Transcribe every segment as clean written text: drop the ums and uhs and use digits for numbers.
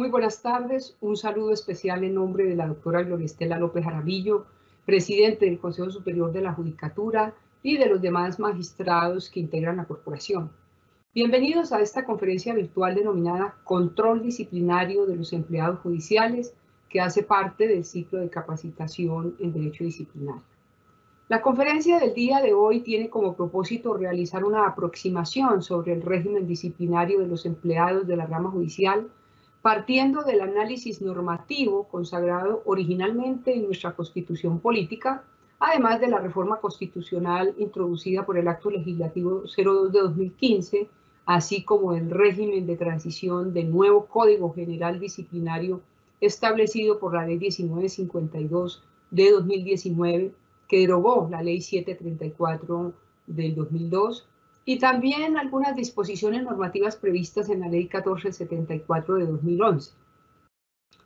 buenas tardes. Un saludo especial en nombre de la doctora Gloria Estela López Jaramillo, presidente del Consejo Superior de la Judicatura y de los demás magistrados que integran la corporación. Bienvenidos a esta conferencia virtual denominada Control Disciplinario de los Empleados Judiciales, que hace parte del ciclo de capacitación en Derecho Disciplinario. La conferencia del día de hoy tiene como propósito realizar una aproximación sobre el régimen disciplinario de los empleados de la rama judicial, partiendo del análisis normativo consagrado originalmente en nuestra Constitución Política, además de la reforma constitucional introducida por el Acto Legislativo 02 de 2015, así como el régimen de transición del nuevo Código General Disciplinario establecido por la Ley 1952 de 2019, que derogó la Ley 734 del 2002, y también algunas disposiciones normativas previstas en la Ley 1474 de 2011.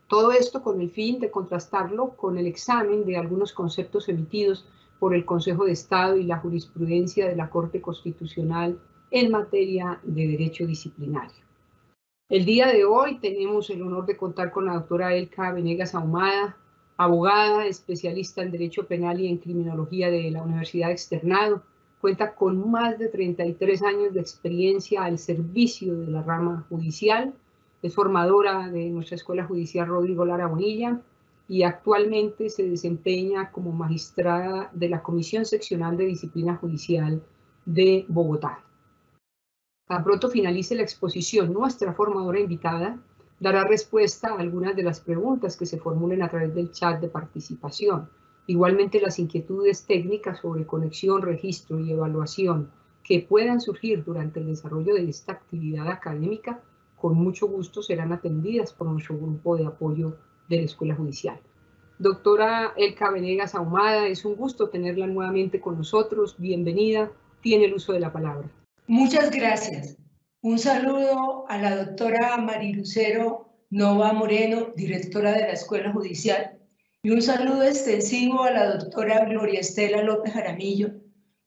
Todo esto con el fin de contrastarlo con el examen de algunos conceptos emitidos por el Consejo de Estado y la jurisprudencia de la Corte Constitucional en materia de derecho disciplinario. El día de hoy tenemos el honor de contar con la doctora Elka Venegas Ahumada, abogada, especialista en Derecho Penal y en Criminología de la Universidad Externado. Cuenta con más de 33 años de experiencia al servicio de la rama judicial. Es formadora de nuestra Escuela Judicial Rodrigo Lara Bonilla y actualmente se desempeña como magistrada de la Comisión Seccional de Disciplina Judicial de Bogotá. Tan pronto finalice la exposición, nuestra formadora invitada dará respuesta a algunas de las preguntas que se formulen a través del chat de participación. Igualmente, las inquietudes técnicas sobre conexión, registro y evaluación que puedan surgir durante el desarrollo de esta actividad académica, con mucho gusto serán atendidas por nuestro grupo de apoyo de la Escuela Judicial. Doctora Elka Venegas Ahumada, es un gusto tenerla nuevamente con nosotros. Bienvenida, tiene el uso de la palabra. Muchas gracias. Un saludo a la doctora Marilucero Nova Moreno, directora de la Escuela Judicial, y un saludo extensivo a la doctora Gloria Estela López Jaramillo,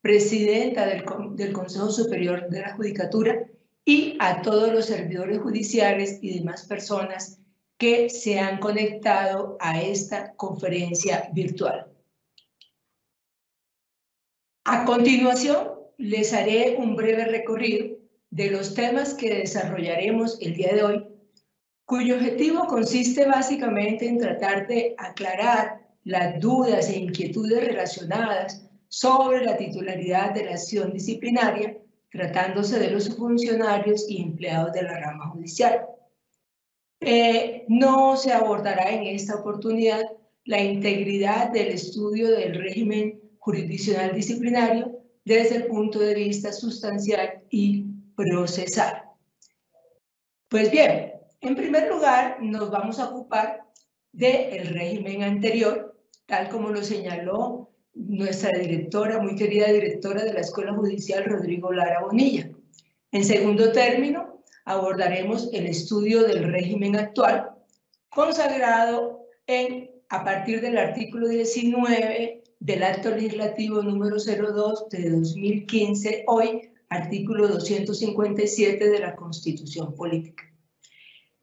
presidenta del Consejo Superior de la Judicatura, y a todos los servidores judiciales y demás personas que se han conectado a esta conferencia virtual. A continuación, les haré un breve recorrido de los temas que desarrollaremos el día de hoy, cuyo objetivo consiste básicamente en tratar de aclarar las dudas e inquietudes relacionadas sobre la titularidad de la acción disciplinaria, tratándose de los funcionarios y empleados de la rama judicial. No se abordará en esta oportunidad la integridad del estudio del régimen jurisdiccional disciplinario desde el punto de vista sustancial y procesal. Pues bien, en primer lugar nos vamos a ocupar del régimen anterior, tal como lo señaló nuestra directora, muy querida directora de la Escuela Judicial, Rodrigo Lara Bonilla. En segundo término, abordaremos el estudio del régimen actual, consagrado a partir del artículo 19 del Acto Legislativo número 02 de 2015, hoy artículo 257 de la Constitución Política.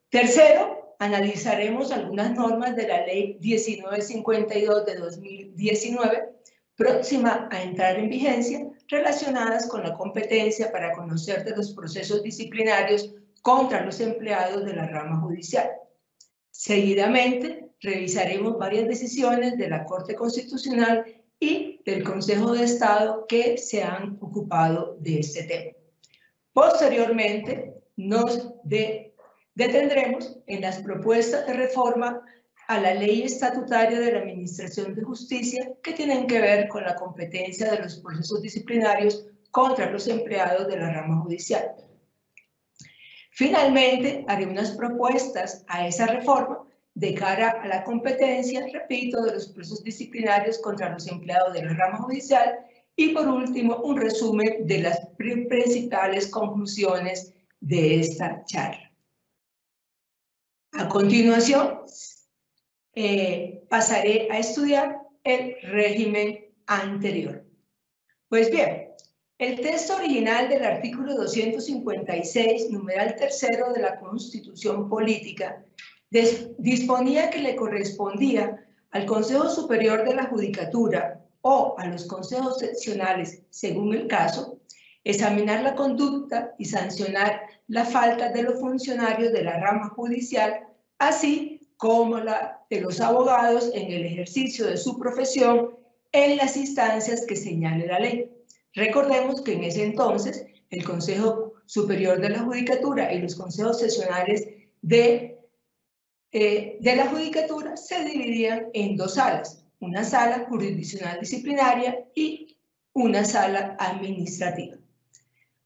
Tercero, analizaremos algunas normas de la Ley 1952 de 2019, próxima a entrar en vigencia, relacionadas con la competencia para conocer de los procesos disciplinarios contra los empleados de la rama judicial. Seguidamente, revisaremos varias decisiones de la Corte Constitucional y del Consejo de Estado que se han ocupado de este tema. Posteriormente, nos detendremos en las propuestas de reforma a la ley estatutaria de la Administración de Justicia que tienen que ver con la competencia de los procesos disciplinarios contra los empleados de la rama judicial. Finalmente, haré unas propuestas a esa reforma de cara a la competencia, repito, de los procesos disciplinarios contra los empleados de la rama judicial y, por último, un resumen de las principales conclusiones de esta charla. A continuación, pasaré a estudiar el régimen anterior. Pues bien, el texto original del artículo 256, numeral tercero de la Constitución Política, disponía que le correspondía al Consejo Superior de la Judicatura o a los consejos seccionales, según el caso, examinar la conducta y sancionar la falta de los funcionarios de la rama judicial, así como la de los abogados en el ejercicio de su profesión en las instancias que señale la ley. Recordemos que en ese entonces el Consejo Superior de la Judicatura y los consejos seccionales de la Judicatura se dividían en dos salas, una sala jurisdiccional disciplinaria y una sala administrativa.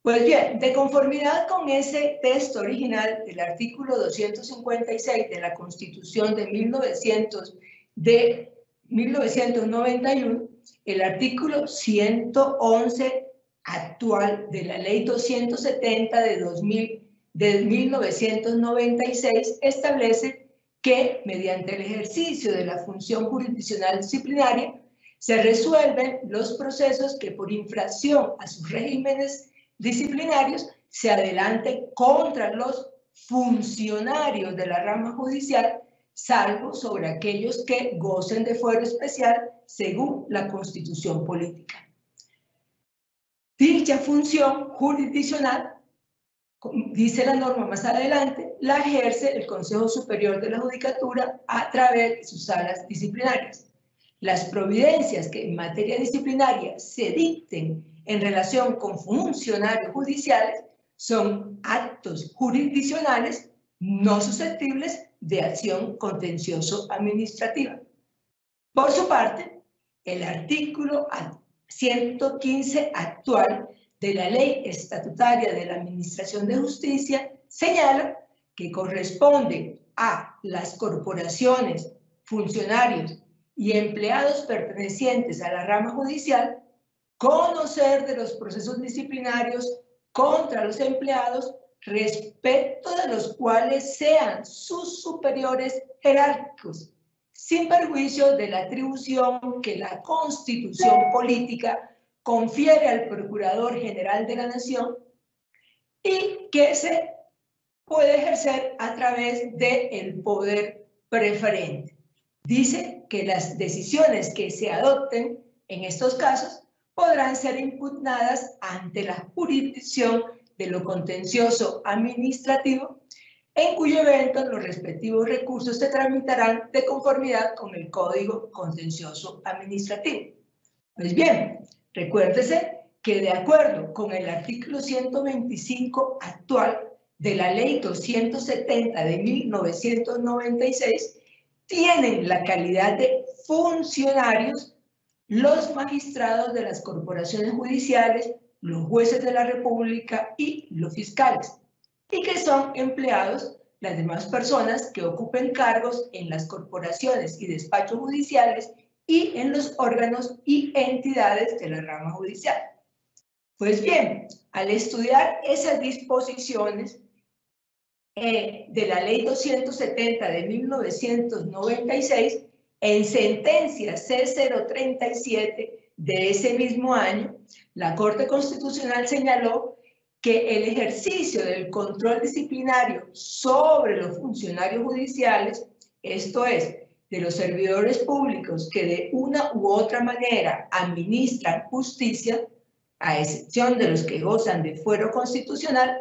Pues bien, de conformidad con ese texto original del artículo 256 de la Constitución de 1991, el artículo 111 actual de la Ley 270 de 1996 establece que, mediante el ejercicio de la función jurisdiccional disciplinaria, se resuelven los procesos que por infracción a sus regímenes disciplinarios se adelante contra los funcionarios de la rama judicial, salvo sobre aquellos que gocen de fuero especial según la Constitución política. Dicha función jurisdiccional, dice la norma más adelante, la ejerce el Consejo Superior de la Judicatura a través de sus salas disciplinarias. Las providencias que en materia disciplinaria se dicten en relación con funcionarios judiciales son actos jurisdiccionales no susceptibles de acción contencioso-administrativa. Por su parte, el artículo 115 actual de la Ley Estatutaria de la Administración de Justicia señala que corresponde a las corporaciones, funcionarios y empleados pertenecientes a la rama judicial conocer de los procesos disciplinarios contra los empleados respecto de los cuales sean sus superiores jerárquicos, sin perjuicio de la atribución que la Constitución política confiere al Procurador General de la Nación y que se puede ejercer a través del poder preferente. Dice que las decisiones que se adopten en estos casos podrán ser impugnadas ante la jurisdicción de lo contencioso administrativo, en cuyo evento los respectivos recursos se tramitarán de conformidad con el Código Contencioso Administrativo. Pues bien, recuérdese que de acuerdo con el artículo 125 actual de la Ley 270 de 1996, tienen la calidad de funcionarios los magistrados de las corporaciones judiciales, los jueces de la República y los fiscales, y que son empleados las demás personas que ocupen cargos en las corporaciones y despachos judiciales y en los órganos y entidades de la rama judicial. Pues bien, al estudiar esas disposiciones de la Ley 270 de 1996, en sentencia C037 de ese mismo año, la Corte Constitucional señaló que el ejercicio del control disciplinario sobre los funcionarios judiciales, esto es, de los servidores públicos que de una u otra manera administran justicia, a excepción de los que gozan de fuero constitucional,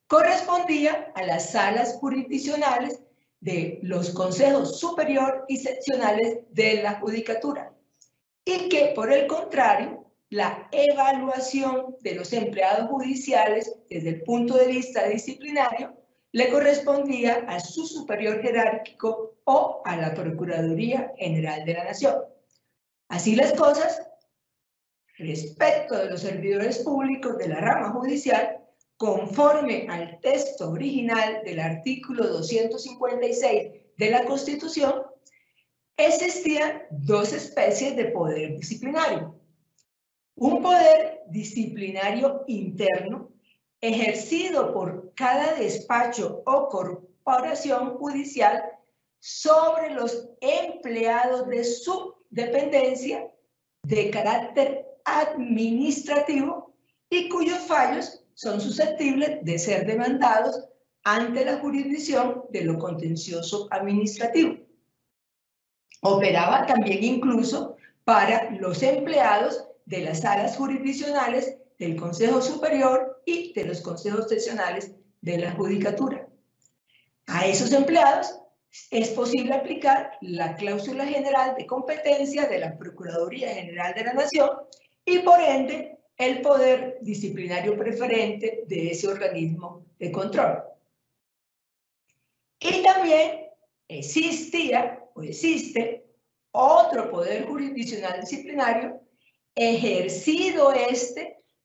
correspondía a las salas jurisdiccionales de los consejos superior y seccionales de la Judicatura, y que, por el contrario, la evaluación de los empleados judiciales desde el punto de vista disciplinario le correspondía a su superior jerárquico o a la Procuraduría General de la Nación. Así las cosas, respecto de los servidores públicos de la rama judicial, conforme al texto original del artículo 256 de la Constitución, existían dos especies de poder disciplinario. Un poder disciplinario interno, ejercido por cada despacho o corporación judicial sobre los empleados de su dependencia de carácter administrativo y cuyos fallos son susceptibles de ser demandados ante la jurisdicción de lo contencioso administrativo. Operaba también incluso para los empleados de las salas jurisdiccionales del Consejo Superior y de los consejos seccionales de la Judicatura. A esos empleados es posible aplicar la cláusula general de competencia de la Procuraduría General de la Nación y, por ende, el poder disciplinario preferente de ese organismo de control. Y también existía o existe otro poder jurisdiccional disciplinario ejercido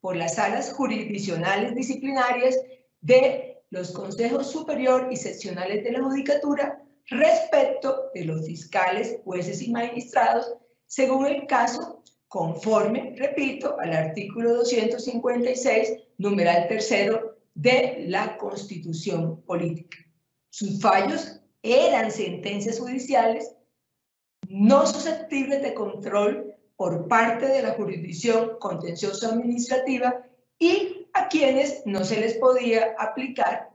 por las salas jurisdiccionales disciplinarias de los consejos superior y seccionales de la Judicatura respecto de los fiscales, jueces y magistrados, según el caso, conforme, repito, al artículo 256, numeral tercero de la Constitución Política. Sus fallos eran sentencias judiciales no susceptibles de control por parte de la jurisdicción contencioso administrativa y a quienes no se les podía aplicar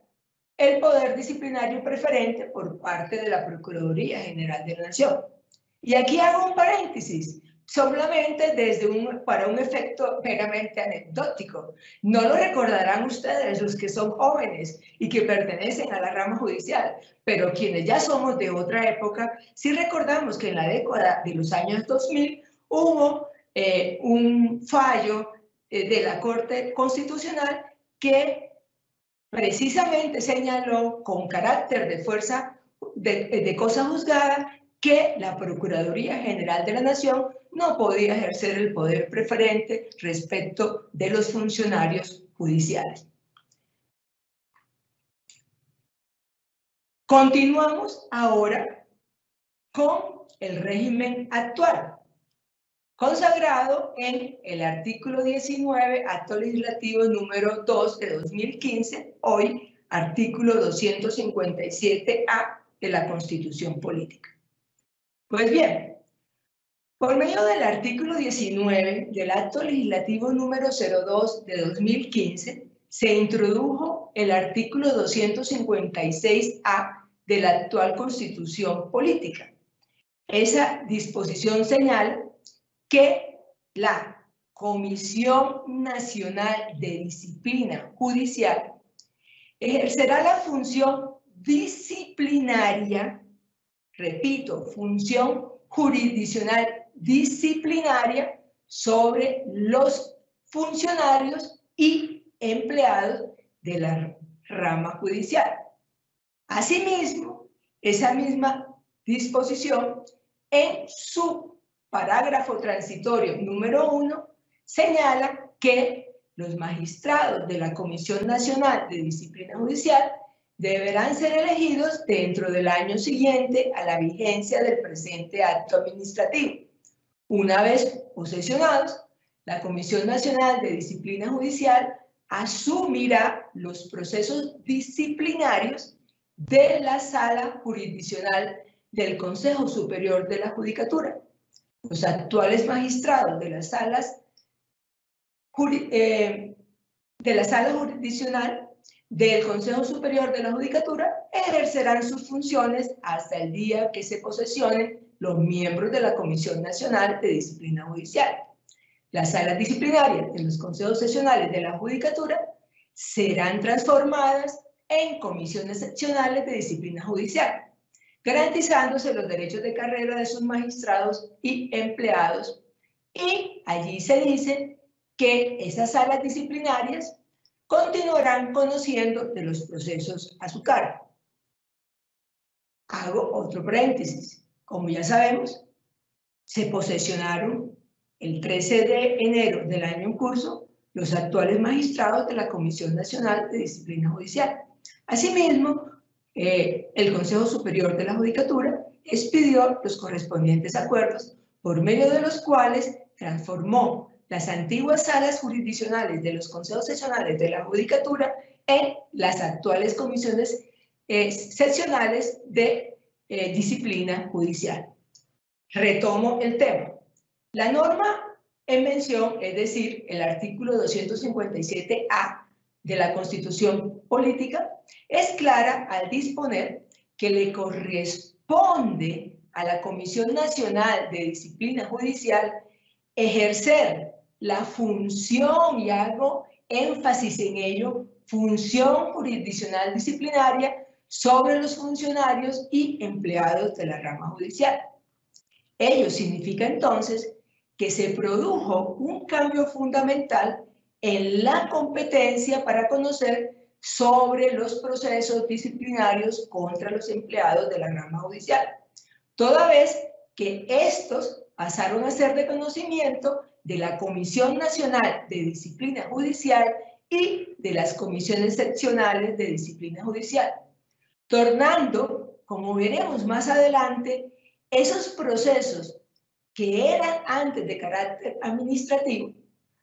el poder disciplinario preferente por parte de la Procuraduría General de la Nación. Y aquí hago un paréntesis, solamente para un efecto meramente anecdótico. No lo recordarán ustedes, los que son jóvenes y que pertenecen a la rama judicial, pero quienes ya somos de otra época, sí recordamos que en la década de los años 2000 hubo un fallo de la Corte Constitucional que precisamente señaló con carácter de fuerza de cosa juzgada que la Procuraduría General de la Nación no podía ejercer el poder preferente respecto de los funcionarios judiciales. Continuamos ahora con el régimen actual, consagrado en el artículo 19, acto legislativo número 2 de 2015, hoy artículo 257A de la Constitución Política. Pues bien, por medio del artículo 19 del acto legislativo número 02 de 2015, se introdujo el artículo 256A de la actual Constitución Política. Esa disposición señala que la Comisión Nacional de Disciplina Judicial ejercerá la función disciplinaria, repito, función jurisdiccional disciplinaria sobre los funcionarios y empleados de la rama judicial. Asimismo, esa misma disposición en su parágrafo transitorio número 1 señala que los magistrados de la Comisión Nacional de Disciplina Judicial deberán ser elegidos dentro del año siguiente a la vigencia del presente acto administrativo. Una vez posesionados, la Comisión Nacional de Disciplina Judicial asumirá los procesos disciplinarios de la Sala Jurisdiccional del Consejo Superior de la Judicatura. Los actuales magistrados de la sala jurisdiccional del Consejo Superior de la Judicatura ejercerán sus funciones hasta el día que se posesionen los miembros de la Comisión Nacional de Disciplina Judicial. Las salas disciplinarias de los consejos seccionales de la Judicatura serán transformadas en comisiones seccionales de disciplina judicial, garantizándose los derechos de carrera de sus magistrados y empleados. Y allí se dice que esas salas disciplinarias continuarán conociendo de los procesos a su cargo. Hago otro paréntesis. Como ya sabemos, se posesionaron el 13 de enero del año en curso los actuales magistrados de la Comisión Nacional de Disciplina Judicial. Asimismo, el Consejo Superior de la Judicatura expidió los correspondientes acuerdos por medio de los cuales transformó las antiguas salas jurisdiccionales de los consejos seccionales de la Judicatura en las actuales comisiones seccionales de disciplina judicial. Retomo el tema. La norma en mención, es decir, el artículo 257A, de la Constitución Política es clara al disponer que le corresponde a la Comisión Nacional de Disciplina Judicial ejercer la función, y hago énfasis en ello, función jurisdiccional disciplinaria sobre los funcionarios y empleados de la rama judicial. Ello significa entonces que se produjo un cambio fundamental en la competencia para conocer sobre los procesos disciplinarios contra los empleados de la rama judicial, toda vez que estos pasaron a ser de conocimiento de la Comisión Nacional de Disciplina Judicial y de las comisiones seccionales de disciplina judicial, tornando, como veremos más adelante, esos procesos que eran antes de carácter administrativo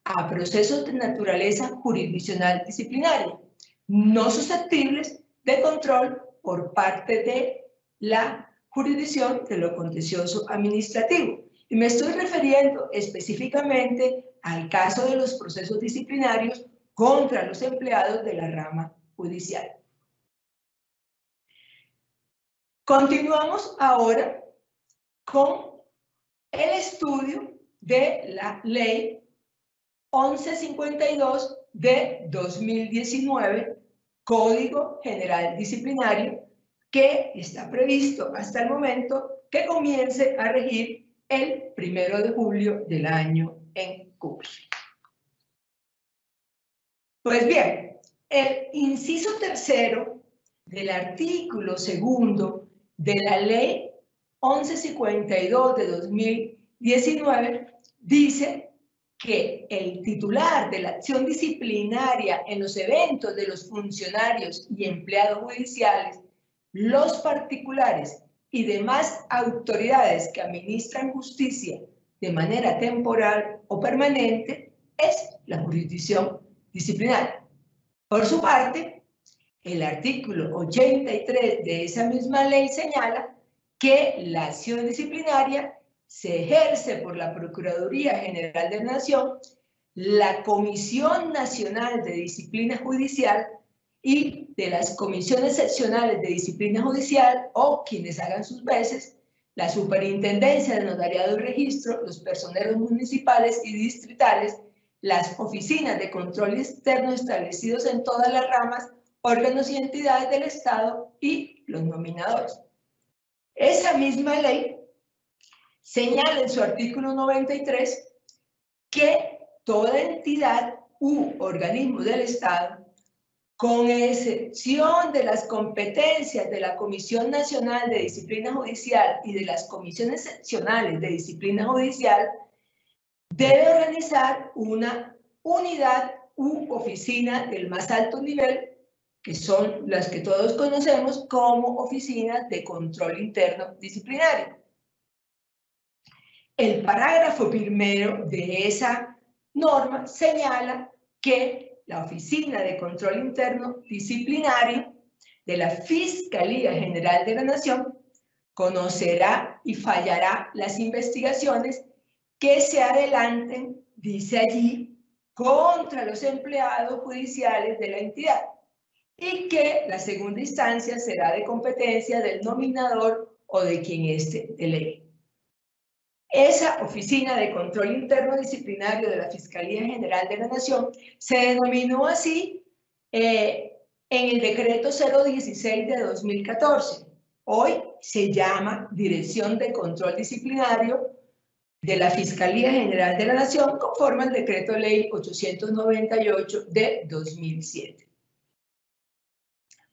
a procesos de naturaleza jurisdiccional disciplinaria, no susceptibles de control por parte de la jurisdicción de lo contencioso administrativo. Y me estoy refiriendo específicamente al caso de los procesos disciplinarios contra los empleados de la rama judicial. Continuamos ahora con el estudio de la Ley 1152 de 2019, Código General Disciplinario, que está previsto hasta el momento que comience a regir el 1 de julio del año en curso. Pues bien, el inciso tercero del artículo segundo de la Ley 1152 de 2019 dice que el titular de la acción disciplinaria en los eventos de los funcionarios y empleados judiciales, los particulares y demás autoridades que administran justicia de manera temporal o permanente es la jurisdicción disciplinaria. Por su parte, el artículo 83 de esa misma ley señala que la acción disciplinaria se ejerce por la Procuraduría General de la Nación, la Comisión Nacional de Disciplina Judicial y de las comisiones seccionales de disciplina judicial o quienes hagan sus veces, la Superintendencia de Notariado y Registro, los personeros municipales y distritales, las oficinas de control externo establecidos en todas las ramas, órganos y entidades del Estado y los nominadores. Esa misma ley señala en su artículo 93 que toda entidad u organismo del Estado, con excepción de las competencias de la Comisión Nacional de Disciplina Judicial y de las comisiones seccionales de disciplina judicial, debe organizar una unidad u oficina del más alto nivel, que son las que todos conocemos como oficinas de control interno disciplinario. El parágrafo primero de esa norma señala que la Oficina de Control Interno Disciplinario de la Fiscalía General de la Nación conocerá y fallará las investigaciones que se adelanten, dice allí, contra los empleados judiciales de la entidad y que la segunda instancia será de competencia del nominador o de quien éste delegue. Esa Oficina de Control Interno Disciplinario de la Fiscalía General de la Nación se denominó así en el decreto 016 de 2014. Hoy se llama Dirección de Control Disciplinario de la Fiscalía General de la Nación, conforme al decreto ley 898 de 2007.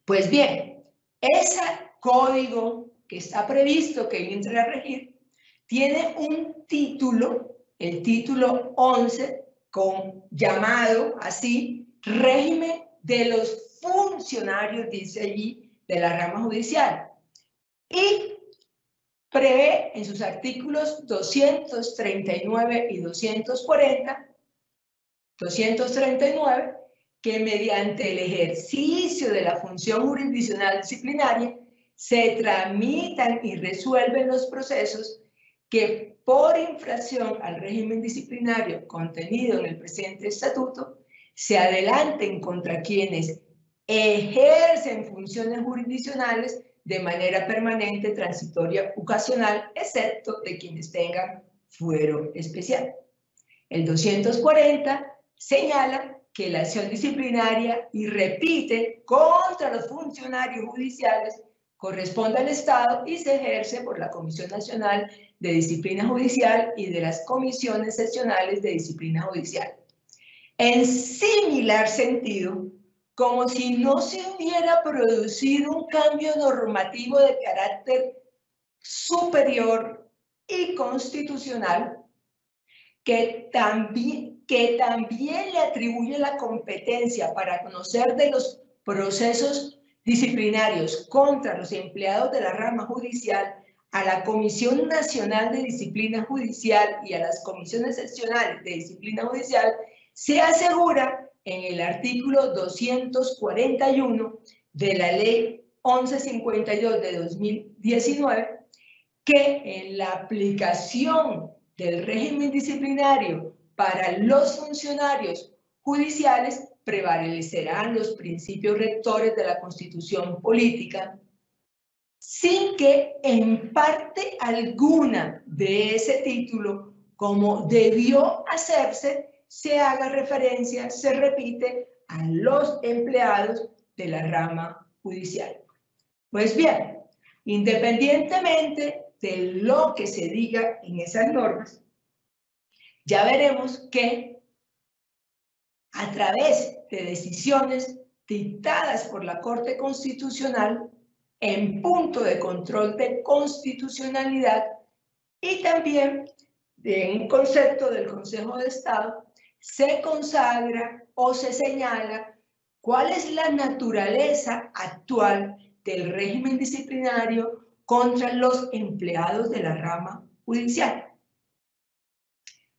Pues bien, ese código que está previsto que entre a regir tiene un título, el título 11, llamado así, régimen de los funcionarios, dice allí, de la rama judicial. Y prevé en sus artículos 239 y 239, que mediante el ejercicio de la función jurisdiccional disciplinaria se tramitan y resuelven los procesos que por infracción al régimen disciplinario contenido en el presente estatuto se adelanten contra quienes ejercen funciones jurisdiccionales de manera permanente, transitoria, ocasional, excepto de quienes tengan fuero especial. El 240 señala que la acción disciplinaria, y repite, contra los funcionarios judiciales corresponde al Estado y se ejerce por la Comisión Nacional de Disciplina Judicial y de las comisiones seccionales de disciplina judicial. En similar sentido, como si no se hubiera producido un cambio normativo de carácter superior y constitucional, que también le atribuye la competencia para conocer de los procesos disciplinarios contra los empleados de la rama judicial a la Comisión Nacional de Disciplina Judicial y a las comisiones seccionales de disciplina judicial, se asegura en el artículo 241 de la Ley 1152 de 2019 que en la aplicación del régimen disciplinario para los funcionarios judiciales prevalecerán los principios rectores de la Constitución política, sin que en parte alguna de ese título, como debió hacerse, se haga referencia, se repite, a los empleados de la rama judicial. Pues bien, independientemente de lo que se diga en esas normas, ya veremos que a través de decisiones dictadas por la Corte Constitucional en punto de control de constitucionalidad y también en un concepto del Consejo de Estado, se consagra o se señala cuál es la naturaleza actual del régimen disciplinario contra los empleados de la rama judicial.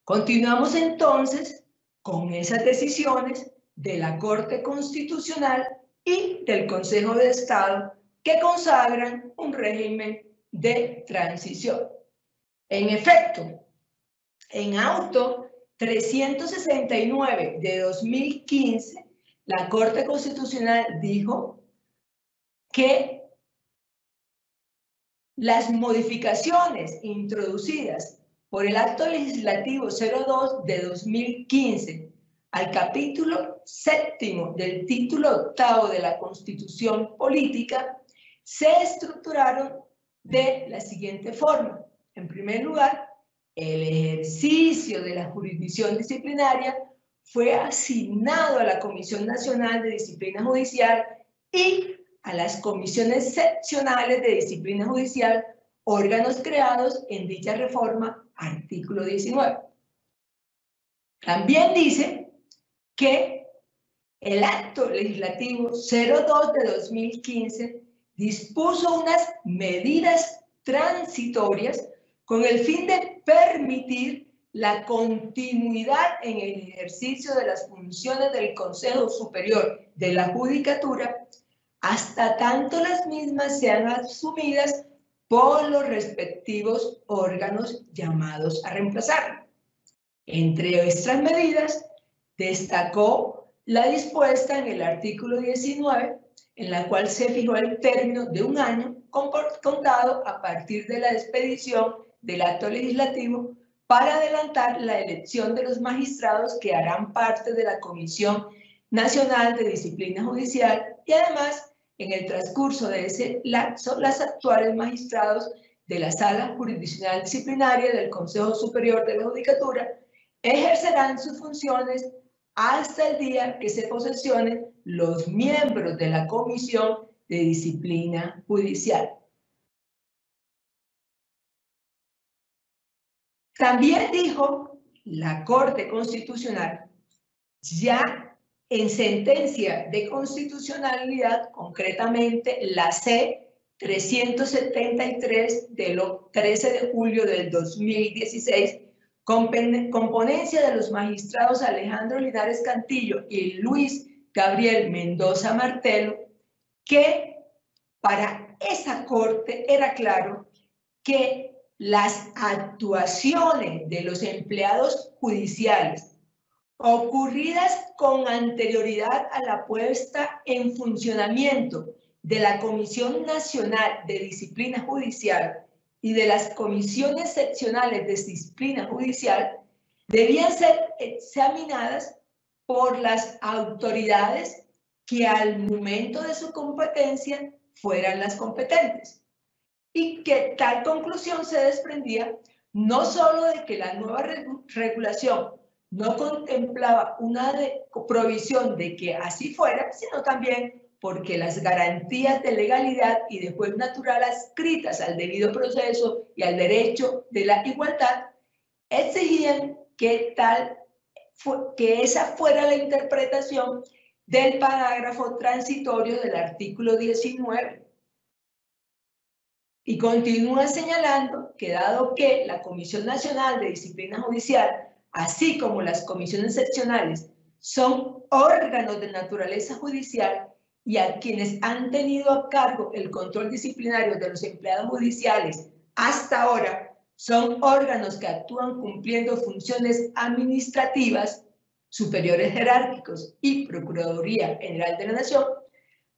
Continuamos entonces con esas decisiones de la Corte Constitucional y del Consejo de Estado que consagran un régimen de transición. En efecto, en auto 369 de 2015, la Corte Constitucional dijo que las modificaciones introducidas por el Acto Legislativo 02 de 2015 al capítulo 7 del título 8 de la Constitución Política se estructuraron de la siguiente forma. En primer lugar, el ejercicio de la jurisdicción disciplinaria fue asignado a la Comisión Nacional de Disciplina Judicial y a las comisiones seccionales de disciplina judicial, órganos creados en dicha reforma, artículo 19. También dice que el Acto Legislativo 02 de 2015 dispuso unas medidas transitorias con el fin de permitir la continuidad en el ejercicio de las funciones del Consejo Superior de la Judicatura hasta tanto las mismas sean asumidas por los respectivos órganos llamados a reemplazarlo. Entre estas medidas, destacó la dispuesta en el artículo 19, en la cual se fijó el término de un año contado a partir de la expedición del acto legislativo para adelantar la elección de los magistrados que harán parte de la Comisión Nacional de Disciplina Judicial y además, en el transcurso de ese lapso, las actuales magistrados de la Sala Jurisdiccional Disciplinaria del Consejo Superior de la Judicatura ejercerán sus funciones hasta el día que se posesionen los miembros de la Comisión de Disciplina Judicial. También dijo la Corte Constitucional, ya en sentencia de constitucionalidad, concretamente la C-373 del 13 de julio del 2016, con ponencia de los magistrados Alejandro Linares Cantillo y Luis Gabriel Mendoza Martelo, que para esa Corte era claro que las actuaciones de los empleados judiciales ocurridas con anterioridad a la puesta en funcionamiento de la Comisión Nacional de Disciplina Judicial y de las comisiones seccionales de disciplina judicial, debían ser examinadas por las autoridades que al momento de su competencia fueran las competentes, y que tal conclusión se desprendía no solo de que la nueva regulación no contemplaba una provisión de que así fuera, sino también porque las garantías de legalidad y de juez natural adscritas al debido proceso y al derecho de la igualdad exigían que esa fuera la interpretación del parágrafo transitorio del artículo 19. Y continúa señalando que dado que la Comisión Nacional de Disciplina Judicial, así como las comisiones seccionales, son órganos de naturaleza judicial y a quienes han tenido a cargo el control disciplinario de los empleados judiciales hasta ahora son órganos que actúan cumpliendo funciones administrativas, superiores jerárquicos y Procuraduría General de la Nación,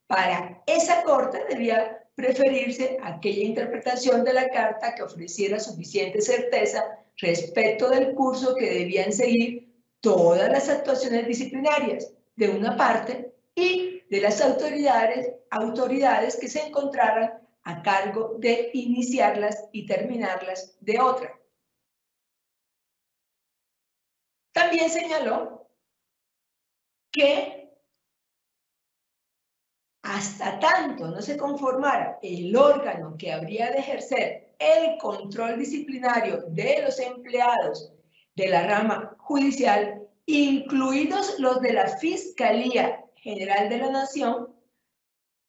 para esa Corte debía preferirse aquella interpretación de la Carta que ofreciera suficiente certeza respecto del curso que debían seguir todas las actuaciones disciplinarias de una parte y de las autoridades que se encontraran a cargo de iniciarlas y terminarlas de otra. También señaló que hasta tanto no se conformara el órgano que habría de ejercer el control disciplinario de los empleados de la rama judicial, incluidos los de la Fiscalía General de la Nación,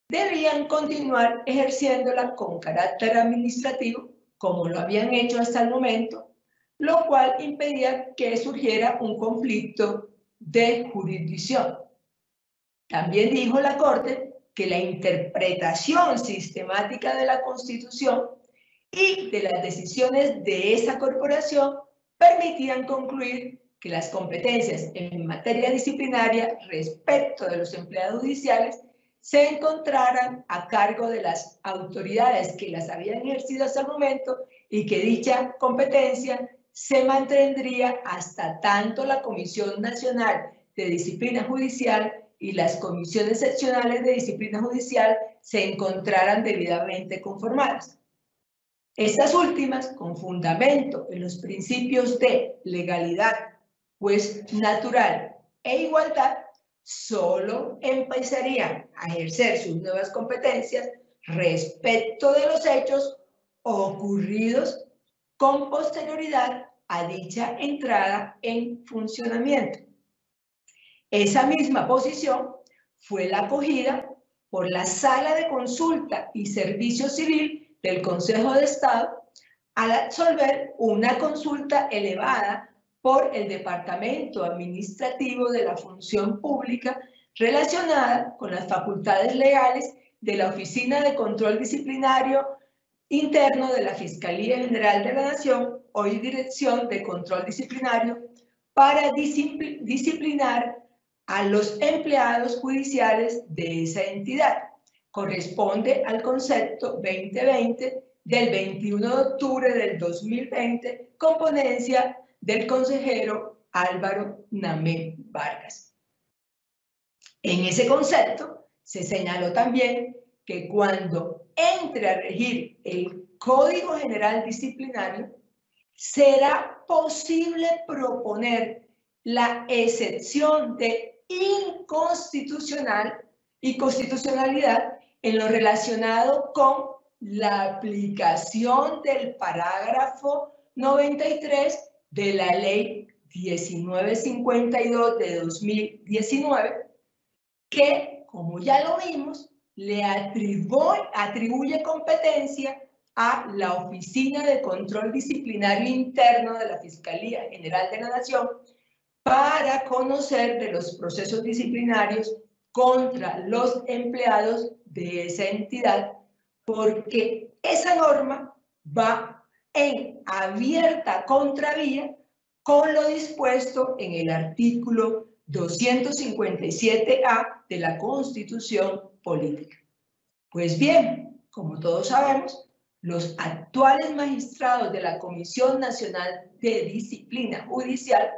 debían continuar ejerciéndola con carácter administrativo, como lo habían hecho hasta el momento, lo cual impedía que surgiera un conflicto de jurisdicción. También dijo la Corte que la interpretación sistemática de la Constitución y de las decisiones de esa corporación permitían concluir que las competencias en materia disciplinaria respecto de los empleados judiciales se encontraran a cargo de las autoridades que las habían ejercido hasta el momento y que dicha competencia se mantendría hasta tanto la Comisión Nacional de Disciplina Judicial y las comisiones seccionales de disciplina judicial se encontraran debidamente conformadas. Estas últimas, con fundamento en los principios de legalidad, juez natural e igualdad, solo empezarían a ejercer sus nuevas competencias respecto de los hechos ocurridos con posterioridad a dicha entrada en funcionamiento. Esa misma posición fue la acogida por la Sala de Consulta y Servicio Civil del Consejo de Estado al absolver una consulta elevada por el Departamento Administrativo de la Función Pública relacionada con las facultades legales de la Oficina de Control Disciplinario Interno de la Fiscalía General de la Nación, hoy Dirección de Control Disciplinario, para disciplinar a los empleados judiciales de esa entidad. Corresponde al concepto 2020 del 21 de octubre del 2020, con ponencia del consejero Álvaro Namé Vargas. En ese concepto se señaló también que cuando entre a regir el Código General Disciplinario, será posible proponer la excepción de inconstitucional y constitucionalidad en lo relacionado con la aplicación del parágrafo 93 de la Ley 1952 de 2019, que, como ya lo vimos, le atribuye competencia a la Oficina de Control Disciplinario Interno de la Fiscalía General de la Nación para conocer de los procesos disciplinarios contra los empleados de esa entidad, porque esa norma va en abierta contravía con lo dispuesto en el artículo 257A de la Constitución Política. Pues bien, como todos sabemos, los actuales magistrados de la Comisión Nacional de Disciplina Judicial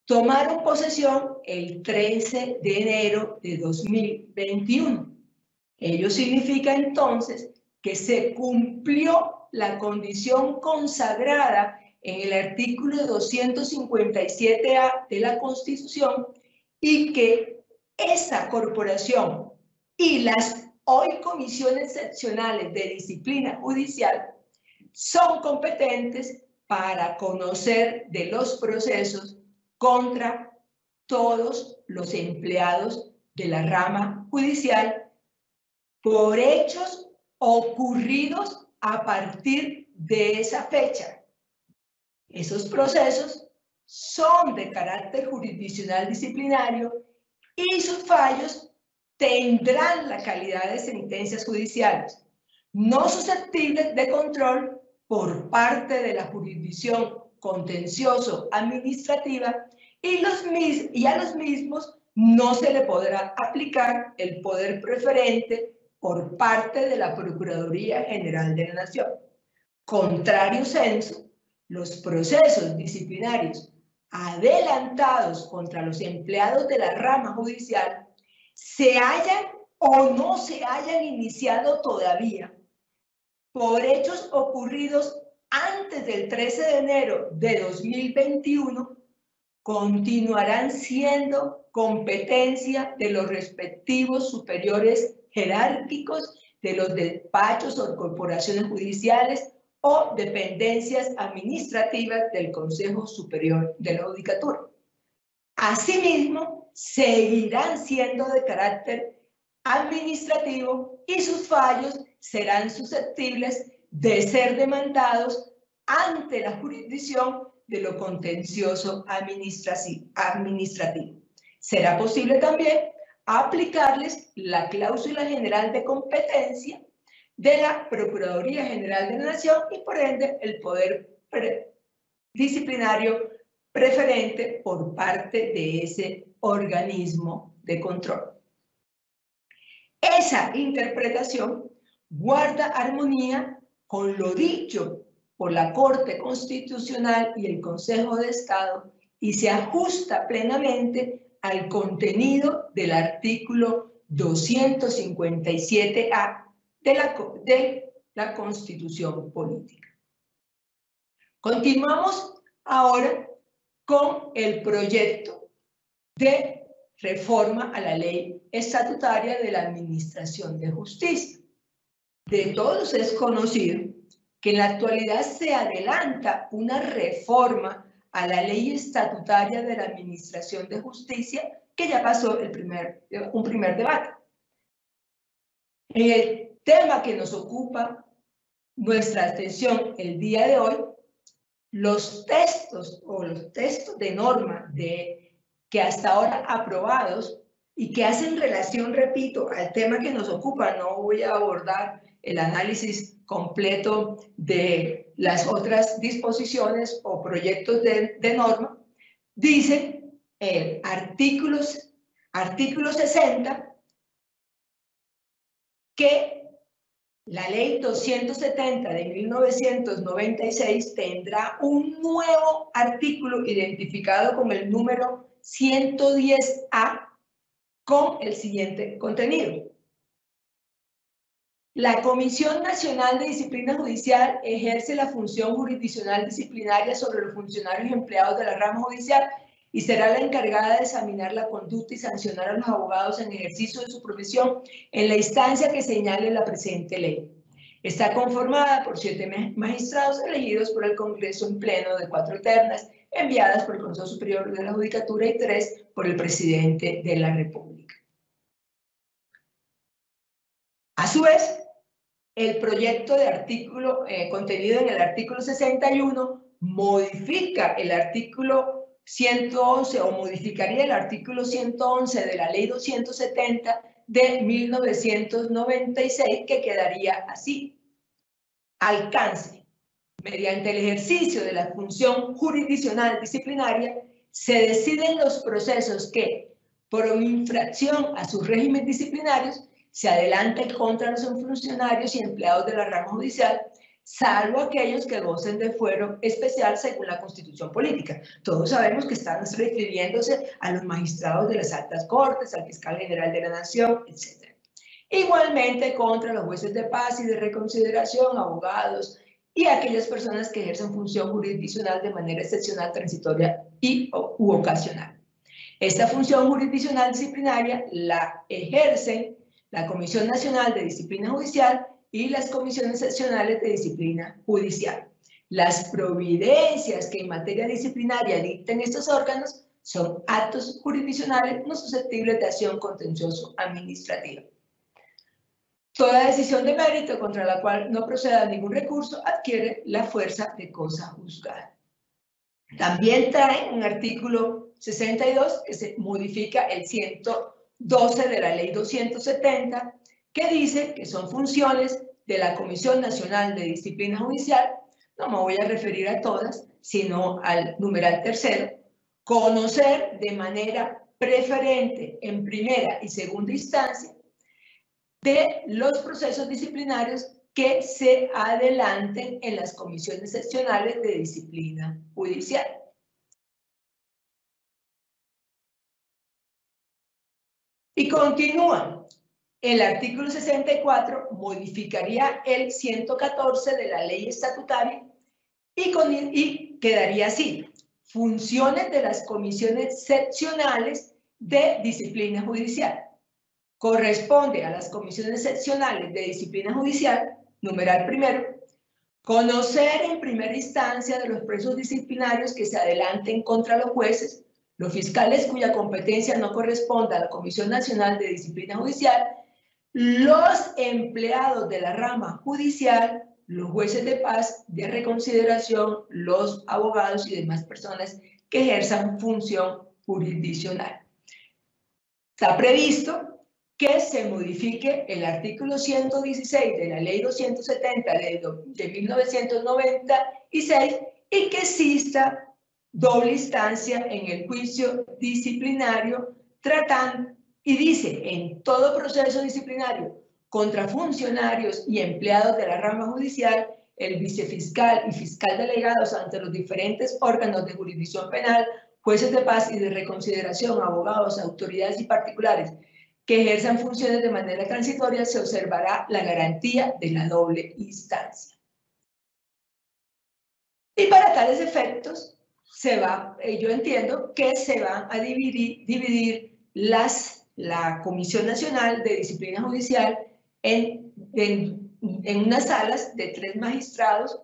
tomaron posesión el 13 de enero de 2021. Ello significa entonces que se cumplió la condición consagrada en el artículo 257A de la Constitución y que esa corporación y las hoy comisiones seccionales de disciplina judicial son competentes para conocer de los procesos contra todos los empleados de la rama judicial por hechos ocurridos a partir de esa fecha. Esos procesos son de carácter jurisdiccional disciplinario y sus fallos tendrán la calidad de sentencias judiciales, no susceptibles de control por parte de la jurisdicción contencioso-administrativa y a los mismos no se le podrá aplicar el poder preferente por parte de la Procuraduría General de la Nación. Contrario censo, los procesos disciplinarios adelantados contra los empleados de la rama judicial se hayan o no se hayan iniciado todavía por hechos ocurridos antes del 13 de enero de 2021, continuarán siendo competencia de los respectivos superiores jerárquicos de los despachos o corporaciones judiciales o dependencias administrativas del Consejo Superior de la Judicatura. Asimismo, seguirán siendo de carácter administrativo y sus fallos serán susceptibles de ser demandados ante la jurisdicción de lo contencioso administrativo. Será posible también aplicarles la cláusula general de competencia de la Procuraduría General de la Nación y por ende el poder disciplinario preferente por parte de ese organismo de control. Esa interpretación guarda armonía con lo dicho por la Corte Constitucional y el Consejo de Estado y se ajusta plenamente al contenido del artículo 257A de la Constitución Política. Continuamos ahora con el proyecto de reforma a la ley estatutaria de la Administración de Justicia. De todos es conocido que en la actualidad se adelanta una reforma a la ley estatutaria de la Administración de Justicia que ya pasó un primer debate. En el tema que nos ocupa nuestra atención el día de hoy, los textos de norma que hasta ahora aprobados y que hacen relación, repito, al tema que nos ocupa, no voy a abordar el análisis completo de las otras disposiciones o proyectos de norma, dice el artículo 60 que la ley 270 de 1996 tendrá un nuevo artículo identificado con el número 110A con el siguiente contenido. La Comisión Nacional de Disciplina Judicial ejerce la función jurisdiccional disciplinaria sobre los funcionarios y empleados de la rama judicial y será la encargada de examinar la conducta y sancionar a los abogados en ejercicio de su profesión en la instancia que señale la presente ley. Está conformada por 7 magistrados elegidos por el Congreso en pleno de 4 ternas enviadas por el Consejo Superior de la Judicatura y 3 por el Presidente de la República. A su vez, el proyecto de artículo contenido en el artículo 61 modifica el artículo 111 o modificaría el artículo 111 de la ley 270 de 1996 que quedaría así. Alcance. mediante el ejercicio de la función jurisdiccional disciplinaria, se deciden los procesos que, por infracción a sus regímenes disciplinarios, se adelanten contra los funcionarios y empleados de la rama judicial, salvo aquellos que gocen de fuero especial según la Constitución Política. Todos sabemos que están refiriéndose a los magistrados de las altas cortes, al fiscal general de la Nación, etc. Igualmente contra los jueces de paz y de reconsideración, abogados y aquellas personas que ejercen función jurisdiccional de manera excepcional, transitoria u ocasional. Esta función jurisdiccional disciplinaria la ejercen la Comisión Nacional de Disciplina Judicial y las comisiones seccionales de disciplina judicial. Las providencias que en materia disciplinaria dicten estos órganos son actos jurisdiccionales no susceptibles de acción contencioso administrativa. Toda decisión de mérito contra la cual no proceda ningún recurso adquiere la fuerza de cosa juzgada. También trae un artículo 62 que se modifica el 112 de la Ley 270, que dice que son funciones de la Comisión Nacional de Disciplina Judicial, no me voy a referir a todas, sino al numeral tercero, conocer de manera preferente en primera y segunda instancia de los procesos disciplinarios que se adelanten en las comisiones seccionales de disciplina judicial. Y continúa. El artículo 64 modificaría el 114 de la ley estatutaria y quedaría así. Funciones de las comisiones seccionales de disciplina judicial. Corresponde a las comisiones seccionales de disciplina judicial, numeral primero, conocer en primera instancia de los procesos disciplinarios que se adelanten contra los jueces, los fiscales cuya competencia no corresponda a la Comisión Nacional de Disciplina Judicial, los empleados de la rama judicial, los jueces de paz, de reconsideración, los abogados y demás personas que ejerzan función jurisdiccional. Está previsto que se modifique el artículo 116 de la Ley 270 de 1996 y que exista doble instancia en el juicio disciplinario tratando, y dice, en todo proceso disciplinario contra funcionarios y empleados de la rama judicial, el vicefiscal y fiscal delegados ante los diferentes órganos de jurisdicción penal, jueces de paz y de reconsideración, abogados, autoridades y particulares que ejerzan funciones de manera transitoria, se observará la garantía de la doble instancia. Y para tales efectos, yo entiendo que se van a dividir la Comisión Nacional de Disciplina Judicial en unas salas de 3 magistrados,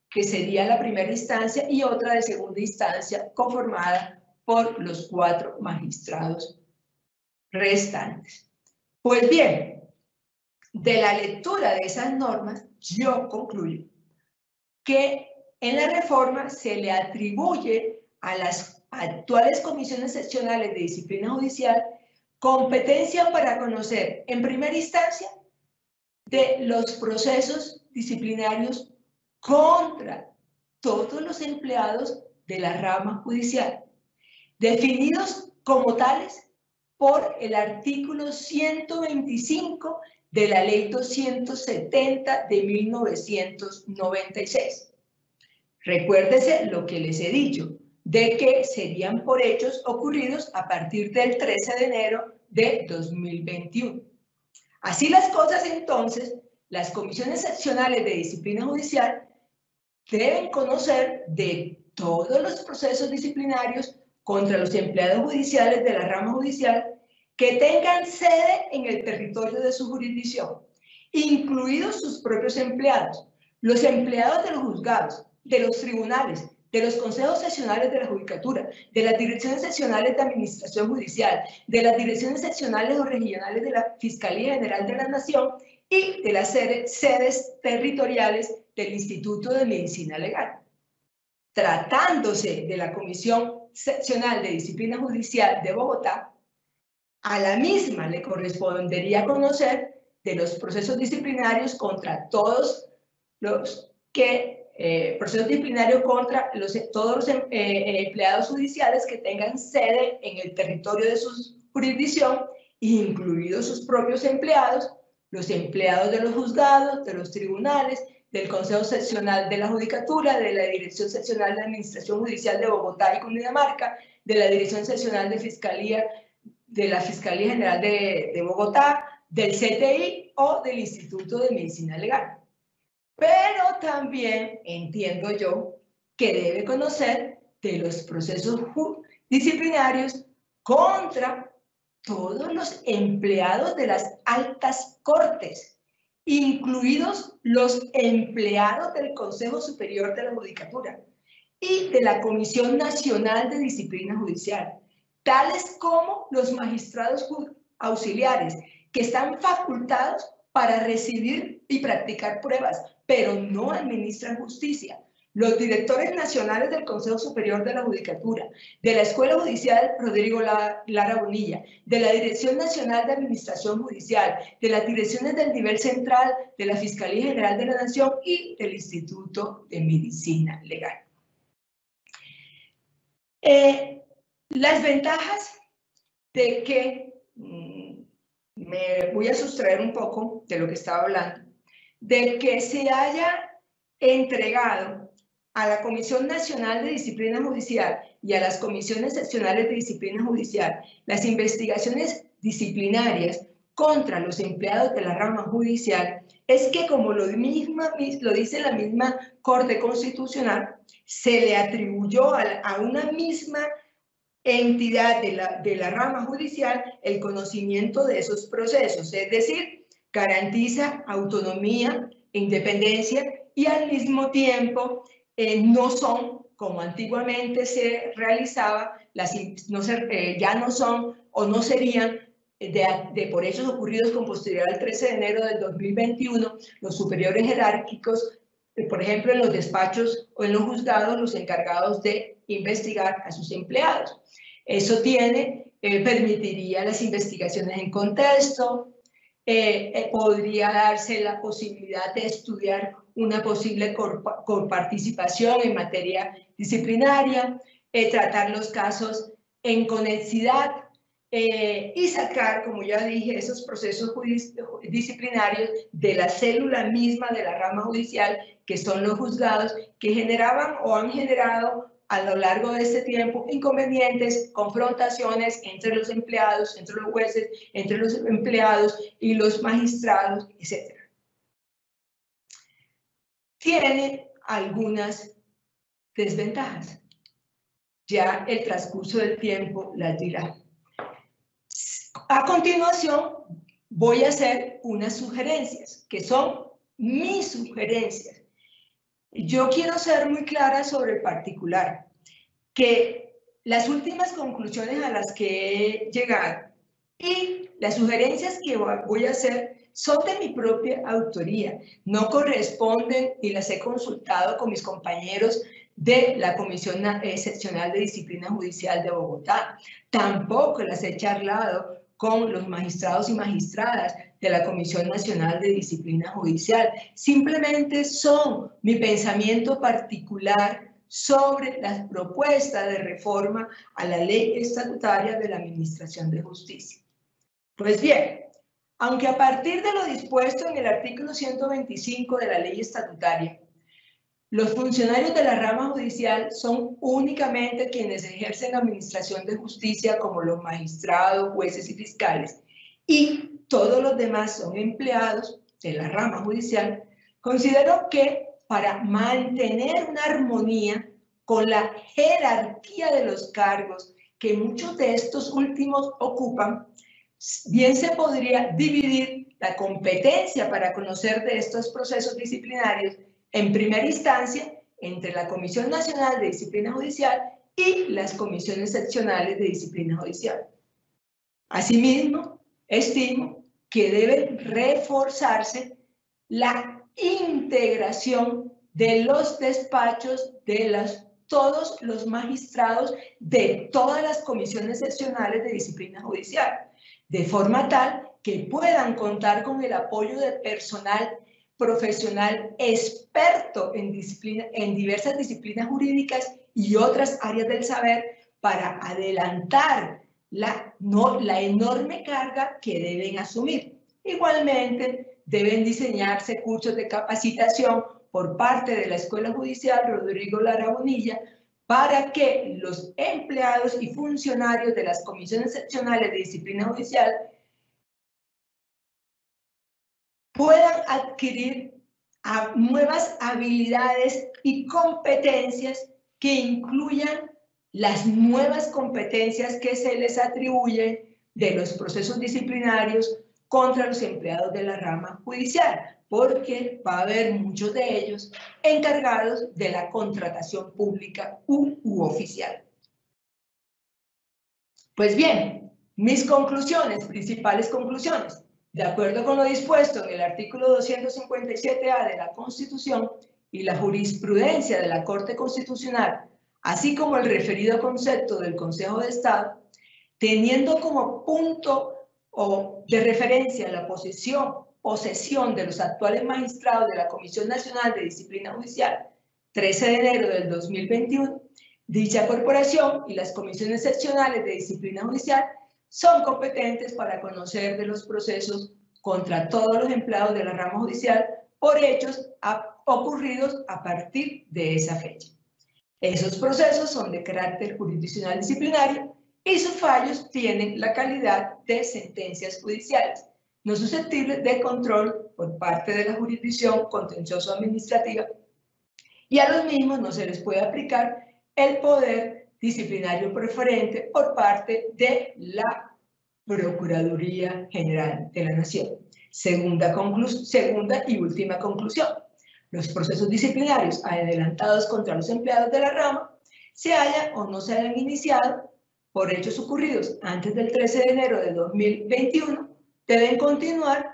que sería la primera instancia, y otra de segunda instancia, conformada por los 4 magistrados restantes. Pues bien, de la lectura de esas normas, yo concluyo que en la reforma se le atribuye a las actuales comisiones seccionales de disciplina judicial competencia para conocer en primera instancia de los procesos disciplinarios contra todos los empleados de la rama judicial, definidos como tales por el artículo 125 de la Ley 270 de 1996. Recuérdese lo que les he dicho, de que serían por hechos ocurridos a partir del 13 de enero de 2021. Así las cosas, entonces, las comisiones seccionales de disciplina judicial deben conocer de todos los procesos disciplinarios contra los empleados judiciales de la rama judicial que tengan sede en el territorio de su jurisdicción, incluidos sus propios empleados, los empleados de los juzgados, de los tribunales, de los consejos seccionales de la judicatura, de las direcciones seccionales de administración judicial, de las direcciones seccionales o regionales de la Fiscalía General de la Nación y de las sedes territoriales del Instituto de Medicina Legal. Tratándose de la Comisión Seccional de Disciplina Judicial de Bogotá, a la misma le correspondería conocer de los procesos disciplinarios contra todos los que proceso disciplinario contra todos los empleados judiciales que tengan sede en el territorio de su jurisdicción, incluidos sus propios empleados, los empleados de los juzgados, de los tribunales, del Consejo Seccional de la Judicatura, de la Dirección Seccional de Administración Judicial de Bogotá y Cundinamarca, de la Dirección Seccional de Fiscalía, de la Fiscalía General de Bogotá, del CTI o del Instituto de Medicina Legal. Pero también entiendo yo que debe conocer de los procesos disciplinarios contra todos los empleados de las altas cortes, incluidos los empleados del Consejo Superior de la Judicatura y de la Comisión Nacional de Disciplina Judicial, tales como los magistrados auxiliares, que están facultados para recibir y practicar pruebas, pero no administran justicia. Los directores nacionales del Consejo Superior de la Judicatura, de la Escuela Judicial Rodrigo Lara Bonilla, de la Dirección Nacional de Administración Judicial, de las direcciones del nivel central, de la Fiscalía General de la Nación y del Instituto de Medicina Legal. Las ventajas de que, me voy a sustraer un poco de lo que estaba hablando, de que se haya entregado a la Comisión Nacional de Disciplina Judicial y a las comisiones seccionales de disciplina judicial las investigaciones disciplinarias contra los empleados de la rama judicial, es que, como lo dice la misma Corte Constitucional, se le atribuyó a una misma entidad de la rama judicial el conocimiento de esos procesos, es decir, garantiza autonomía, independencia y al mismo tiempo no son, como antiguamente se realizaba, ya no son o no serían por hechos ocurridos con posterioridad al 13 de enero del 2021, los superiores jerárquicos, por ejemplo, en los despachos o en los juzgados, los encargados de investigar a sus empleados. Eso permitiría las investigaciones en contexto, podría darse la posibilidad de estudiar una posible coparticipación en materia disciplinaria, tratar los casos en conexidad y sacar, como ya dije, esos procesos disciplinarios de la célula misma de la rama judicial, que son los juzgados, que generaban o han generado a lo largo de este tiempo inconvenientes, confrontaciones entre los empleados, entre los jueces, entre los empleados y los magistrados, etc. Tiene algunas desventajas. Ya el transcurso del tiempo las dirá. A continuación, voy a hacer unas sugerencias, que son mis sugerencias. Yo quiero ser muy clara sobre el particular, que las últimas conclusiones a las que he llegado y las sugerencias que voy a hacer son de mi propia autoría, no corresponden y las he consultado con mis compañeros de la Comisión Seccional de Disciplina Judicial de Bogotá, tampoco las he charlado con los magistrados y magistradas de la Comisión Nacional de Disciplina Judicial. Simplemente son mi pensamiento particular sobre las propuestas de reforma a la ley estatutaria de la Administración de Justicia. Pues bien, aunque a partir de lo dispuesto en el artículo 125 de la ley estatutaria, los funcionarios de la rama judicial son únicamente quienes ejercen la administración de justicia, como los magistrados, jueces y fiscales, y todos los demás son empleados de la rama judicial, considero que para mantener una armonía con la jerarquía de los cargos que muchos de estos últimos ocupan, bien se podría dividir la competencia para conocer de estos procesos disciplinarios en primera instancia entre la Comisión Nacional de Disciplina Judicial y las comisiones seccionales de disciplina judicial. Asimismo, estimo que debe reforzarse la integración de los despachos de todos los magistrados de todas las comisiones seccionales de disciplina judicial, de forma tal que puedan contar con el apoyo de personal profesional experto en diversas disciplinas jurídicas y otras áreas del saber para adelantar la enorme carga que deben asumir. Igualmente, deben diseñarse cursos de capacitación por parte de la Escuela Judicial Rodrigo Lara Bonilla para que los empleados y funcionarios de las comisiones seccionales de disciplina judicial puedan adquirir nuevas habilidades y competencias que incluyan las nuevas competencias que se les atribuyen de los procesos disciplinarios contra los empleados de la rama judicial, porque va a haber muchos de ellos encargados de la contratación pública u oficial. Pues bien, mis conclusiones, principales conclusiones. De acuerdo con lo dispuesto en el artículo 257A de la Constitución y la jurisprudencia de la Corte Constitucional, así como el referido concepto del Consejo de Estado, teniendo como punto de referencia la posesión de los actuales magistrados de la Comisión Nacional de Disciplina Judicial, 13 de enero del 2021, dicha corporación y las comisiones seccionales de disciplina judicial son competentes para conocer de los procesos contra todos los empleados de la rama judicial por hechos ocurridos a partir de esa fecha. Esos procesos son de carácter jurisdiccional disciplinario y sus fallos tienen la calidad de sentencias judiciales, no susceptibles de control por parte de la jurisdicción contencioso-administrativa, y a los mismos no se les puede aplicar el poder disciplinario preferente por parte de la Procuraduría General de la Nación. Segunda y última conclusión. Los procesos disciplinarios adelantados contra los empleados de la rama, se hayan o no se hayan iniciado por hechos ocurridos antes del 13 de enero de 2021, deben continuar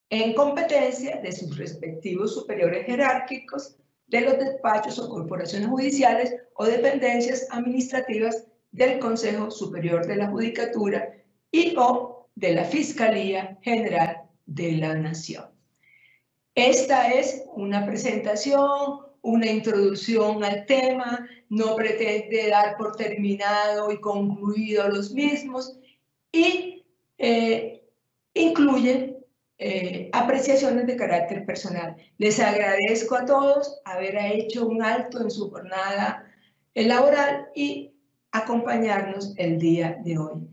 en competencia de sus respectivos superiores jerárquicos de los despachos o corporaciones judiciales o dependencias administrativas del Consejo Superior de la Judicatura y o de la Fiscalía General de la Nación. Esta es una presentación, una introducción al tema, no pretende dar por terminado y concluido los mismos y incluye apreciaciones de carácter personal. Les agradezco a todos haber hecho un alto en su jornada laboral y acompañarnos el día de hoy.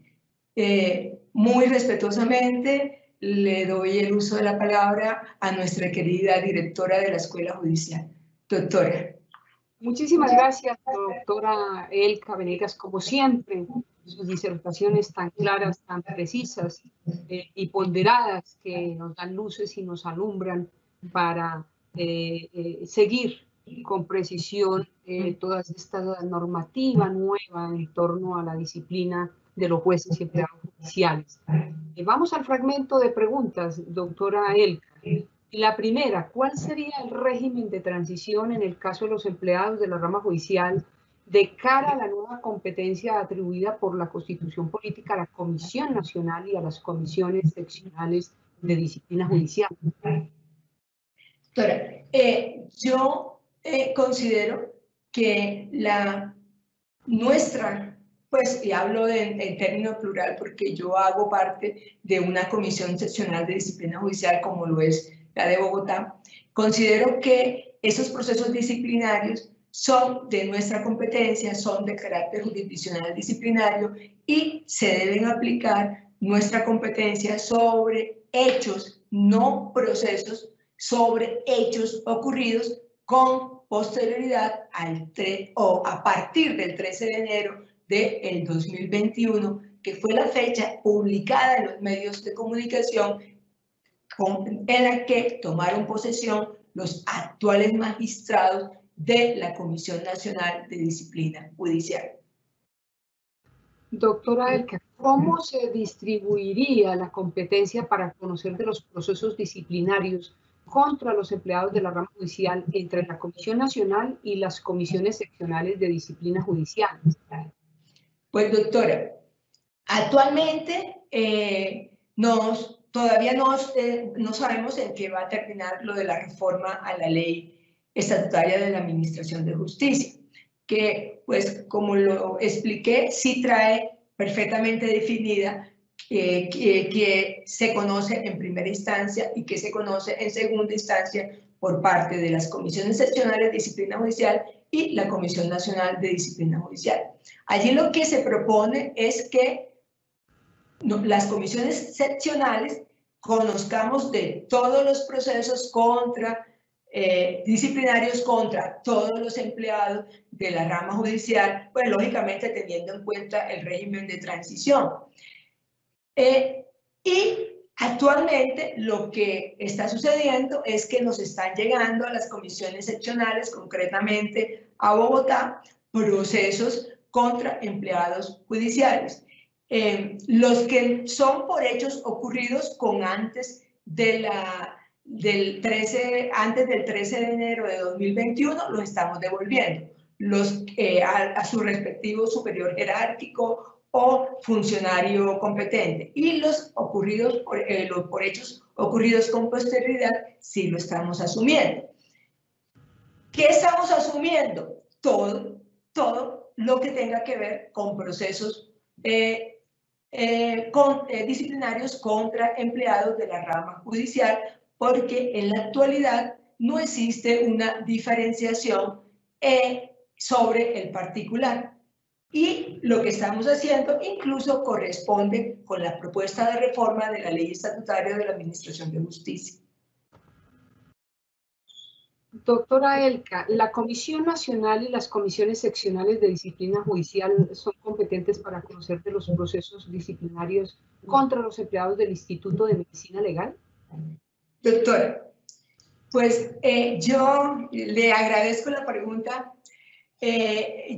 Muy respetuosamente le doy el uso de la palabra a nuestra querida directora de la Escuela Judicial. Doctora. Muchísimas gracias, doctora Elka Venegas, como siempre, sus disertaciones tan claras, tan precisas y ponderadas que nos dan luces y nos alumbran para seguir con precisión toda esta normativa nueva en torno a la disciplina de los jueces y empleados judiciales. Vamos al fragmento de preguntas, doctora Elka. La primera, ¿cuál sería el régimen de transición en el caso de los empleados de la rama judicial de cara a la nueva competencia atribuida por la Constitución Política a la Comisión Nacional y a las comisiones seccionales de disciplina judicial? Doctora, yo considero que nuestra, pues, y hablo en término plural porque yo hago parte de una comisión seccional de disciplina judicial como lo es la de Bogotá, considero que esos procesos disciplinarios son de nuestra competencia, son de carácter jurisdiccional disciplinario y se deben aplicar nuestra competencia sobre hechos, no procesos, sobre hechos ocurridos con posterioridad a partir del 13 de enero del 2021, que fue la fecha publicada en los medios de comunicación en la que tomaron posesión los actuales magistrados de la Comisión Nacional de Disciplina Judicial. Doctora Elka, ¿cómo se distribuiría la competencia para conocer de los procesos disciplinarios contra los empleados de la rama judicial entre la Comisión Nacional y las comisiones seccionales de disciplina judicial? Pues, doctora, actualmente nos todavía no sabemos en qué va a terminar lo de la reforma a la ley estatutaria de la Administración de Justicia, que, pues, como lo expliqué, sí trae perfectamente definida que se conoce en primera instancia y que se conoce en segunda instancia por parte de las comisiones seccionales de disciplina judicial y la Comisión Nacional de Disciplina Judicial. Allí lo que se propone es que las comisiones seccionales conozcamos de todos los procesos disciplinarios contra todos los empleados de la rama judicial, pues lógicamente teniendo en cuenta el régimen de transición. Y actualmente lo que está sucediendo es que nos están llegando a las comisiones seccionales, concretamente a Bogotá, procesos contra empleados judiciales. Los que son por hechos ocurridos antes del 13 de enero de 2021, los estamos devolviendo. A su respectivo superior jerárquico o funcionario competente. Y los por hechos ocurridos con posterioridad, sí lo estamos asumiendo. ¿Qué estamos asumiendo? Todo lo que tenga que ver con procesos disciplinarios contra empleados de la rama judicial, porque en la actualidad no existe una diferenciación sobre el particular. Y lo que estamos haciendo incluso corresponde con la propuesta de reforma de la Ley Estatutaria de la Administración de Justicia. Doctora Elka, ¿la Comisión Nacional y las comisiones seccionales de disciplina judicial son competentes para conocer de los procesos disciplinarios contra los empleados del Instituto de Medicina Legal? Doctora, pues yo le agradezco la pregunta.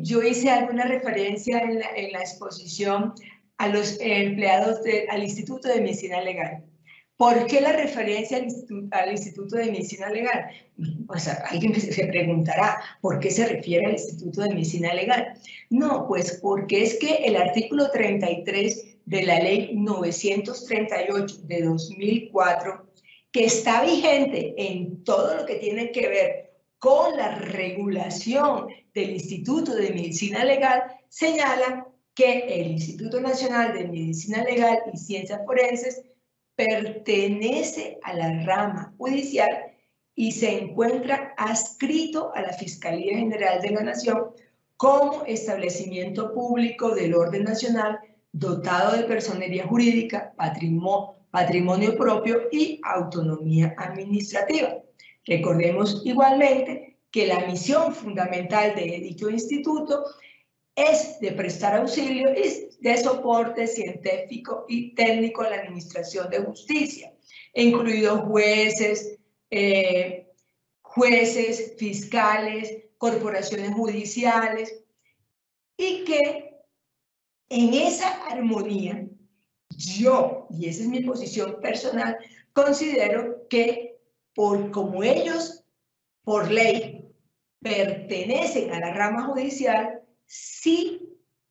Yo hice alguna referencia en la exposición a los empleados al Instituto de Medicina Legal. ¿Por qué la referencia al Instituto de Medicina Legal? O sea, alguien se preguntará, ¿por qué se refiere al Instituto de Medicina Legal? No, pues porque es que el artículo 33 de la Ley 938 de 2004, que está vigente en todo lo que tiene que ver con la regulación del Instituto de Medicina Legal, señala que el Instituto Nacional de Medicina Legal y Ciencias Forenses pertenece a la rama judicial y se encuentra adscrito a la Fiscalía General de la Nación como establecimiento público del orden nacional dotado de personería jurídica, patrimonio propio y autonomía administrativa. Recordemos igualmente que la misión fundamental de dicho instituto es de prestar auxilio y de soporte científico y técnico a la administración de justicia, incluidos jueces, fiscales, corporaciones judiciales, y que en esa armonía yo, y esa es mi posición personal, considero que como ellos por ley pertenecen a la rama judicial, sí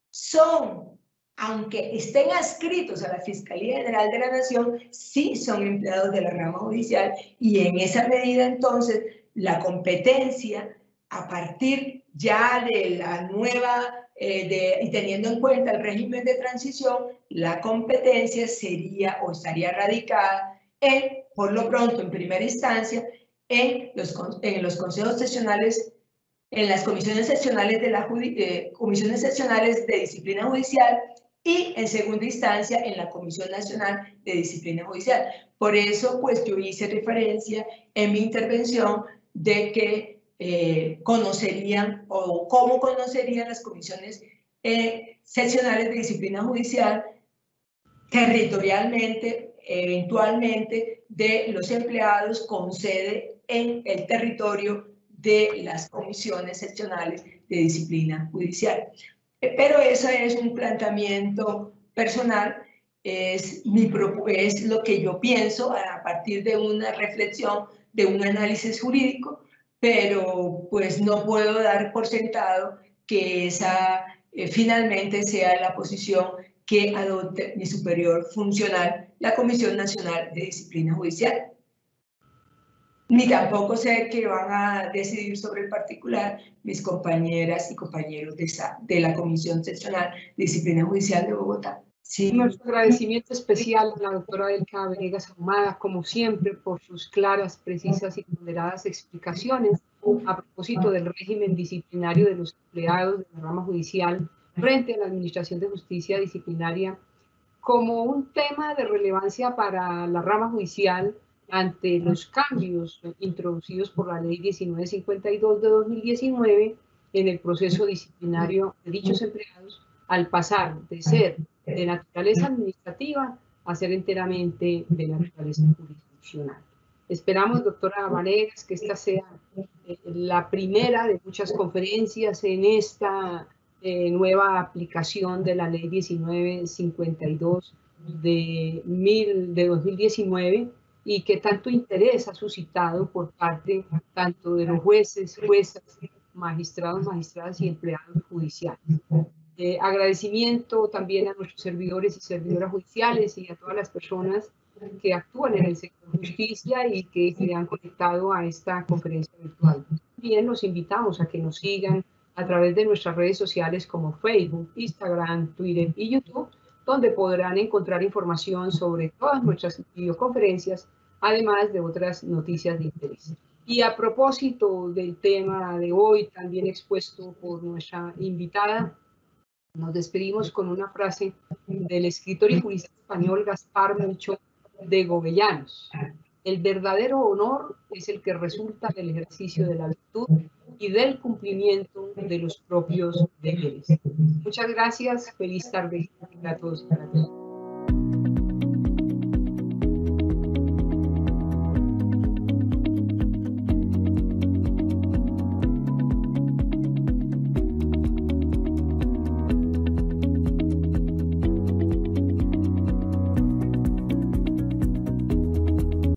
son, aunque estén adscritos a la Fiscalía General de la Nación, sí son empleados de la rama judicial, y en esa medida entonces la competencia a partir ya de la nueva y teniendo en cuenta el régimen de transición, la competencia sería o estaría radicada por lo pronto en primera instancia en los consejos seccionales, en las comisiones seccionales comisiones seccionales de disciplina judicial, y en segunda instancia en la Comisión Nacional de Disciplina Judicial. Por eso, pues yo hice referencia en mi intervención de que conocerían o cómo conocerían las comisiones seccionales de disciplina judicial territorialmente, eventualmente, de los empleados con sede en el territorio de las comisiones seccionales de disciplina judicial. Pero ese es un planteamiento personal, es lo que yo pienso a partir de una reflexión, de un análisis jurídico, pero pues no puedo dar por sentado que esa finalmente sea la posición que adopte mi superior funcional, la Comisión Nacional de Disciplina Judicial. Ni tampoco sé qué van a decidir sobre el particular mis compañeras y compañeros de la Comisión Seccional de Disciplina Judicial de Bogotá. Sí. Nuestro agradecimiento especial a la doctora Delca Venegas Ahumada, como siempre, por sus claras, precisas y ponderadas explicaciones a propósito del régimen disciplinario de los empleados de la rama judicial frente a la Administración de Justicia Disciplinaria como un tema de relevancia para la rama judicial ante los cambios introducidos por la Ley 1952 de 2019 en el proceso disciplinario de dichos empleados, al pasar de ser de naturaleza administrativa a ser enteramente de naturaleza jurisdiccional. Esperamos, doctora Vanegas, que esta sea la primera de muchas conferencias en esta nueva aplicación de la Ley 1952 de 2019 y que tanto interés ha suscitado por parte tanto de los jueces, juezas, magistrados, magistradas y empleados judiciales. Agradecimiento también a nuestros servidores y servidoras judiciales y a todas las personas que actúan en el sector justicia y que se han conectado a esta conferencia virtual. También los invitamos a que nos sigan a través de nuestras redes sociales como Facebook, Instagram, Twitter y YouTube, donde podrán encontrar información sobre todas nuestras videoconferencias, además de otras noticias de interés. Y a propósito del tema de hoy, también expuesto por nuestra invitada, nos despedimos con una frase del escritor y jurista español Gaspar Melchor de Govellanos. El verdadero honor es el que resulta del ejercicio de la virtud y del cumplimiento de los propios deberes. Muchas gracias. Feliz tarde a todos.